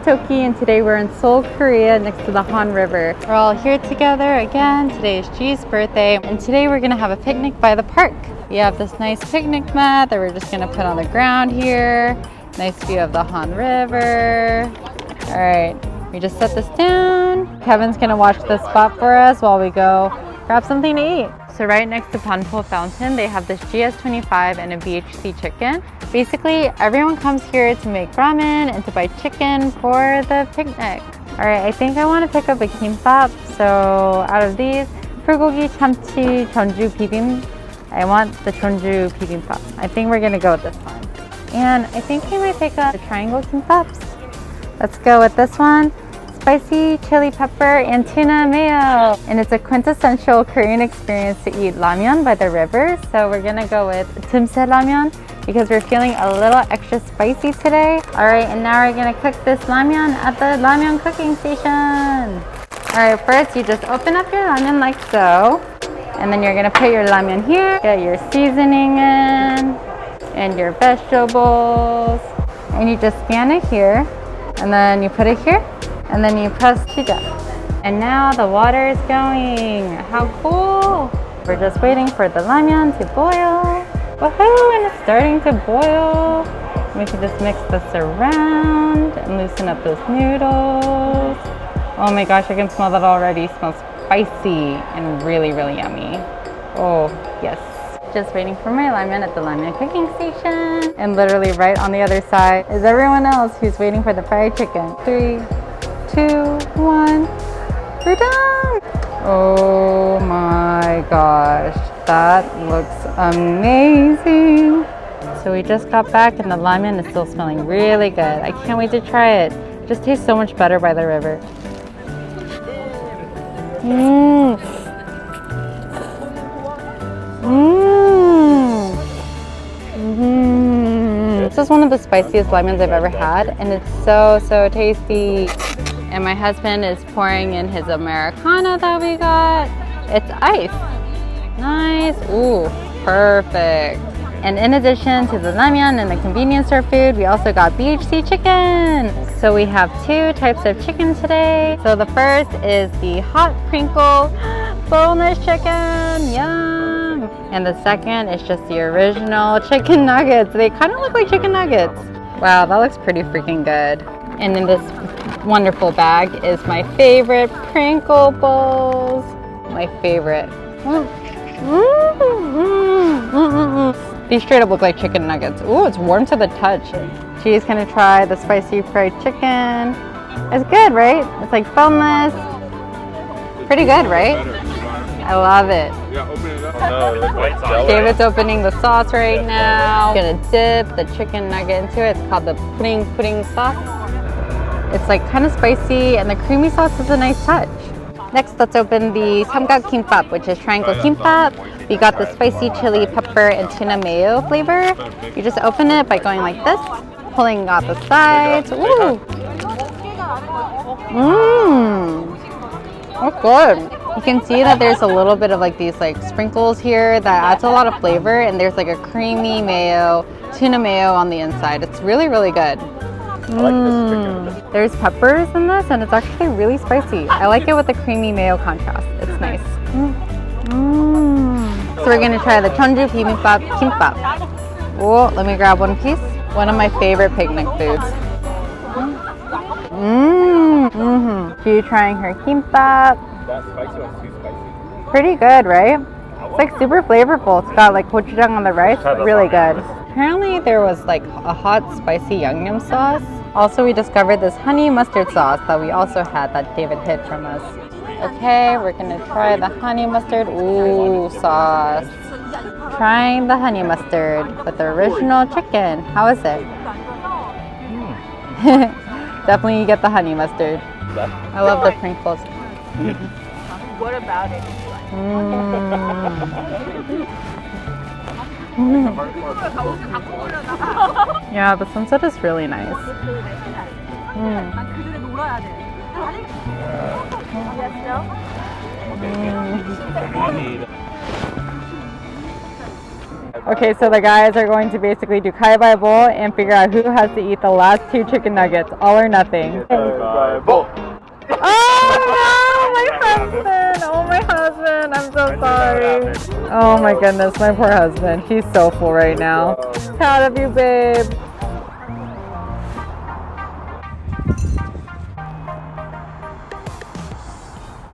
TOKKI, and today we're in Seoul, Korea, next to the Han River. We're all here together again. Today is G's birthday, and today we're gonna have a picnic by the park. We have this nice picnic mat that we're just gonna put on the ground here. Nice view of the Han River. All right, we just set this down. Kevin's gonna watch this spot for us while we go grab something to eat. So right next to Banpo Fountain, they have this GS25 and a BHC chicken. Basically, everyone comes here to make ramen and to buy chicken for the picnic. All right, I think I want to pick up a kimbap. So out of these, 불고기 참치 전주 비빔. I want the 전주 bibimbap. I think we're gonna go with this one. And I think we might pick up the triangle kimbaps. Let's go with this one. Spicy chili pepper and tuna mayo. And it's a quintessential Korean experience to eat ramyeon by the river. So we're gonna go with tumse ramyeon because we're feeling a little extra spicy today. All right, and now we're gonna cook this ramyeon at the ramyeon cooking station. All right, first you just open up your ramyeon like so. And then you're gonna put your ramyeon here, get your seasoning in, and your vegetables. And you just span it here, and then you put it here, and then you press 시작. And now the water is going. How cool! We're just waiting for the ramyeon to boil. Woohoo! And it's starting to boil. We can just mix this around and loosen up those noodles. Oh my gosh, I can smell that already. It smells spicy and really, really yummy. Oh, yes. Just waiting for my ramyeon at the ramyeon cooking station. And literally right on the other side is everyone else who's waiting for the fried chicken. 3, 2, 1. We're done! Oh my gosh, that looks amazing. So we just got back and the ramyeon is still smelling really good. I can't wait to try it. It just tastes so much better by the river. Mmm. Mmm. Mmm. This is one of the spiciest ramyeons I've ever had, and it's so, so tasty. And my husband is pouring in his Americano that we got. It's ice. Nice. Ooh, perfect. And in addition to the ramyeon and the convenience store food, we also got BHC chicken. So we have 2 types of chicken today. So the first is the hot crinkle boneless chicken. Yum. And the second is just the original chicken nuggets. They kind of look like chicken nuggets. Wow, that looks pretty freaking good. And in this wonderful bag is my favorite Pringle bowls. My favorite. These straight up look like chicken nuggets. Ooh, it's warm to the touch. She's gonna try the spicy fried chicken. It's good, right? It's like boneless. Pretty good, right? I love it. Yeah, open it up. Oh, no, white sauce. David's opening the sauce right now. Gonna dip the chicken nugget into it. It's called the pudding sauce. It's like kind of spicy, and the creamy sauce is a nice touch. Next, let's open the samgak kimbap, which is triangle kimbap. We got the spicy chili pepper and tuna mayo flavor. You just open it by going like this, pulling out the sides. Ooh. Mmm. That's good. You can see that there's a little bit of like these like sprinkles here that adds a lot of flavor, and there's like a creamy mayo, tuna mayo on the inside. It's really, really good. There's peppers in this, and it's actually really spicy. I like it with the creamy mayo contrast. It's nice. So we're gonna try the Jeonju bibimbap kimbap. Oh, let me grab one piece. One of my favorite picnic foods. She's trying her kimbap. That spicy one's too spicy. Pretty good, right? It's like super flavorful. It's got like gochujang on the rice. Really good. Apparently there was like a hot spicy yum sauce. Also, we discovered this honey mustard sauce that we also had that David hid from us. Okay, we're gonna try the honey mustard sauce. Trying the honey mustard with the original chicken. How is it? Definitely you get the honey mustard. I love the Pringles. What about it? Yeah, the sunset is really nice. Okay, so the guys are going to basically do kai by bowl and figure out who has to eat the last 2 chicken nuggets, all or nothing. Banpo. Oh no, my husband! Oh my husband, I'm so sorry. Oh my goodness, my poor husband. He's so full right now. Proud of you, babe.